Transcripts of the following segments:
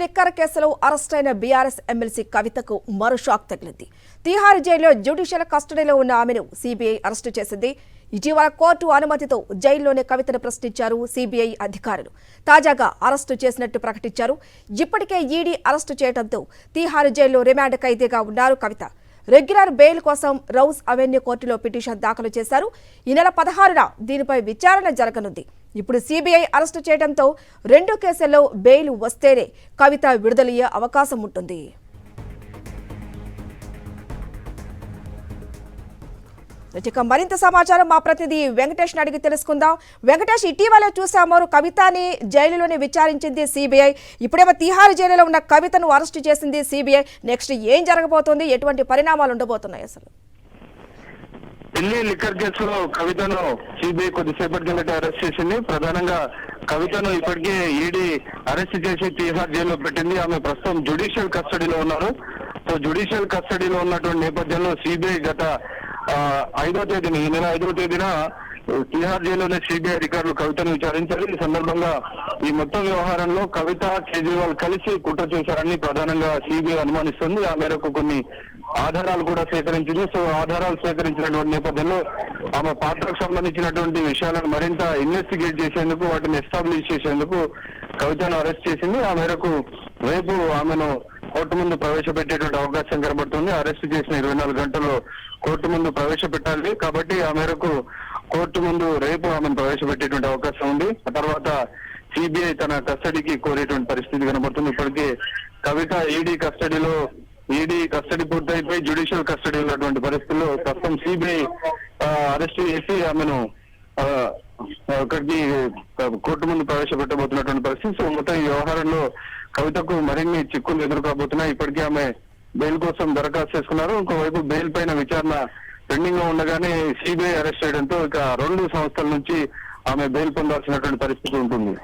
Liquor కేసులో arrest అయిన BRS MLC కవితకు మరో షాక్ తగిలింది. తీహార్ జైల్లో జ్యుడిషియల్ కస్టడీలో ఉన్న ఆమెను సీబీఐ అరెస్టు చేసింది. ఇటీవల కోర్టు అనుమతితో జైల్లోనే కవితను ప్రశ్నించారు సీబీఐ అధికారులు. తాజాగా అరెస్టు చేసినట్టు ప్రకటించారు. ఇప్పటికే ఈడీ అరెస్టు చేయడంతో తీహార్ జైల్లో రిమాండ్ ఖైదీగా ఉన్నారు కవిత. రెగ్యులర్ బెయిల్ కోసం రౌస్ అవెన్యూ కోర్టులో పిటిషన్ దాఖలు చేశారు. ఈ నెల 16న దీనిపై విచారణ జరగనుంది. ఇప్పుడు సీబీఐ అరెస్టు చేయడంతో 2 కేసుల్లో బెయిల్ వస్తేనే కవిత విడుదలయ్యే అవకాశం ఉంటుంది. మరింత సమాచారం మా ప్రతినిధి వెంకటేష్ అడిగి తెలుసుకుందాం. వెంకటేష్, ఇటీవల చూసాము కవితని జైలులోనే విచారించింది సిబిఐ. ఇప్పుడేమో తిహార్ జైలులో ఉన్న కవితను అరెస్టు చేసింది సిబిఐ. నెక్స్ట్ ఏం జరగబోతోంది, ఎటువంటి పరిణామాలు ఉండబోతున్నాయి? అసలు ఢిల్లీ లిక్కర్ కేసులో కవితను సిబిఐ కొద్దిసేపటి కిందట అరెస్ట్ చేసింది. ప్రధానంగా కవితను ఇప్పటికే ఈడీ అరెస్ట్ చేసి తిహార్ జైల్లో పెట్టింది. ఆమె ప్రస్తుతం జ్యుడిషియల్ కస్టడీలో ఉన్నారు. సో జ్యుడిషియల్ కస్టడీలో ఉన్నటువంటి నేపథ్యంలో సిబిఐ గత 5వ తేదీన ఈ నెల 5వ తేదీన తిహార్ జైల్లోనే సిబిఐ అధికారులు కవితను విచారించారు. ఈ సందర్భంగా ఈ మొత్తం వ్యవహారంలో కవిత, కేజ్రీవాల్ కలిసి కుట్ర చేశారని ప్రధానంగా సిబిఐ అనుమానిస్తుంది. ఆ మేరకు కొన్ని ఆధారాలు కూడా సేకరించింది. సో ఆధారాలు సేకరించినటువంటి నేపథ్యంలో ఆమె పాత్రకు సంబంధించినటువంటి విషయాలను మరింత ఇన్వెస్టిగేట్ చేసేందుకు, వాటిని ఎస్టాబ్లిష్ చేసేందుకు కవితను అరెస్ట్ చేసింది. ఆ మేరకు రేపు ఆమెను కోర్టు ముందు ప్రవేశపెట్టేటువంటి అవకాశం కనబడుతుంది. అరెస్ట్ చేసిన 24 గంటల్లో కోర్టు ముందు ప్రవేశపెట్టాలి కాబట్టి ఆ మేరకు కోర్టు ముందు రేపు ఆమెను ప్రవేశపెట్టేటువంటి అవకాశం ఉంది. ఆ తర్వాత సిబిఐ తన కస్టడీకి కోరేటువంటి పరిస్థితి కనబడుతుంది. ఇప్పటికే కవిత ఈడీ కస్టడీ పూర్తయిపోయి జ్యుడిషియల్ కస్టడీ ఉన్నటువంటి పరిస్థితుల్లో ప్రస్తుతం సిబిఐ అరెస్ట్ చేసి ఆమెను అక్కడికి కోర్టు ముందు ప్రవేశపెట్టబోతున్నటువంటి పరిస్థితి. సో మొత్తం ఈ వ్యవహారంలో కవితకు మరిన్ని చిక్కులు ఎదుర్కోబోతున్నాయి. ఇప్పటికే ఆమె బెయిల్ కోసం దరఖాస్తు చేసుకున్నారు. ఇంకోవైపు బెయిల్ పైన విచారణ పెండింగ్ గా ఉండగానే సిబిఐ అరెస్ట్ చేయడంతో ఇక 2 సంవత్సరాల నుంచి ఆమె బెయిల్ పొందాల్సినటువంటి పరిస్థితి ఉంటుంది.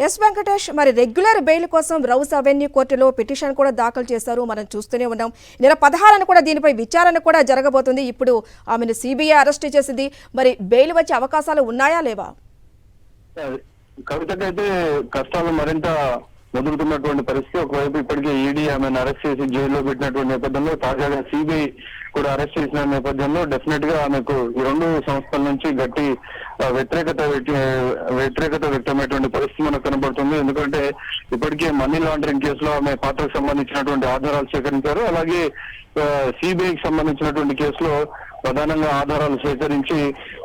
ఎస్ వెంకటేష్, మరి రెగ్యులర్ బెయిల్ కోసం రౌస్ అవెన్యూ కోర్టులో పిటిషన్ కూడా దాఖలు చేశారు, మనం చూస్తూనే ఉన్నాం. నెల 16న కూడా దీనిపై విచారణ కూడా జరగబోతుంది. ఇప్పుడు ఆమెను సిబిఐ అరెస్ట్ చేసింది. మరి బెయిల్ వచ్చే అవకాశాలు ఉన్నాయా లేవా? కవితకైతే కష్టాలు మరింత మొదలుతున్నటువంటి పరిస్థితి. ఒకవైపు ఇప్పటికే ఈడీ ఆమెను అరెస్ట్ చేసి జైల్లో పెట్టినటువంటి నేపథ్యంలో తాజాగా సిబిఐ కూడా అరెస్ట్ చేసిన నేపథ్యంలో డెఫినెట్ గా ఆమెకు ఈ 2 సంవత్సరాల నుంచి గట్టి వ్యతిరేకత వ్యక్తమైనటువంటి పరిస్థితి మనకు కనబడుతుంది. ఎందుకంటే ఇప్పటికే మనీ లాండరింగ్ కేసులో ఆమె పాత్రకు సంబంధించినటువంటి ఆధారాలు సేకరించారు. అలాగే సిబిఐకి సంబంధించినటువంటి కేసులో ప్రధానంగా ఆధారాలు సేకరించి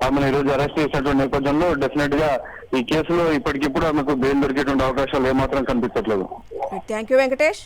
ఆమెను ఈరోజు అరెస్ట్ చేసినటువంటి నేపథ్యంలో డెఫినెట్ గా ఈ కేసులో ఇప్పటికిప్పుడు ఆమెకు బెయిల్ దొరికేటువంటి అవకాశాలు ఏమాత్రం కనిపించట్లేదు. Thank you Venkatesh.